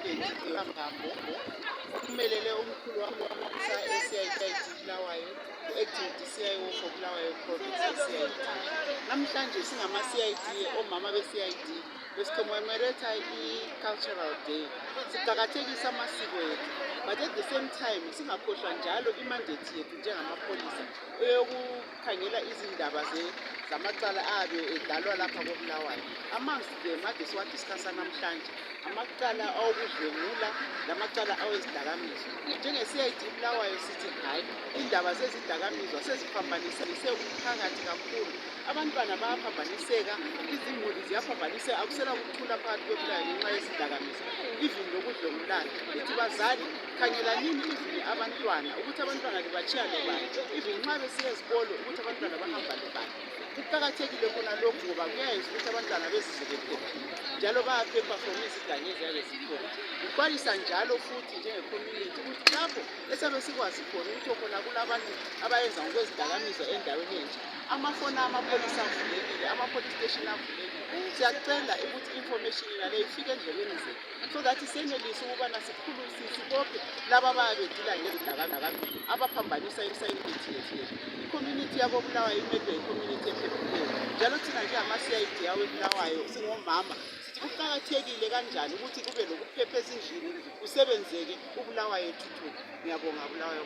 accident ihambo uphumelele umkhulu wamaphoyisa e-CID Bulawayo, u-acting DCI for Bulawayo Province e-CID. Namhlanje singama-CID, omama be-CID besicommemorate i-Cultural Day, siqakathekisa amasiko ethu, but at the same time singakhohlwa njalo imandate yethu njengamapholisa eyokukhangela izindaba zamacala abe edalwa lapha koBulawayo. Amongst them ade siwadiscussa namhlanje amacala awokudlwengula lamacala awezidakamizwa. Njenge-CID Bulawayo sithi hayi, indaba zezidakamizwa seziphambanisise umphakathi kakhulu. Abantwana bayaphambaniseka, izimuli ziyaphambaniseka, akusela ukuthula phakathi koBulawayo ngenxa yezidakamizwa. Even lokudlwengulana, ithi bazali khangelanini even abantwana ukuthi abantwana libatshiya lobani, even nxa besiya ezikolo ukuthi abantwana bahamba lobani. Kuqakathekile khona lokhu ngoba kuyayenza ukuthi abantwana bezizwe bephephile njalo bayaphepha from izigange eziyabe zikhona. Kuqalisa njalo futhi njenge-community ukuthi lapho esabe sikwazi khona ukuthi khona kulabantu abayenza ngokwezidakamizwa endaweni enje, amafoni amapholisa avulekile, ama-police station avulekile. Siyacela ukuthi information yale ifike endleleni zethu so that senelise ukubana sibophe laba abayabe bedila ngezidakamizwa abaphambanisa i-society yethu. I-community yabo Bulawayo imele yi-community ephephileyo njalo thina njengama-CID yawo eBulawayo singomama sithi kuqakathekile kanjani ukuthi kube lokuphepha ezindlini kusebenzeke uBulawayo ethuthuke. Ngiyabonga Bulawayo.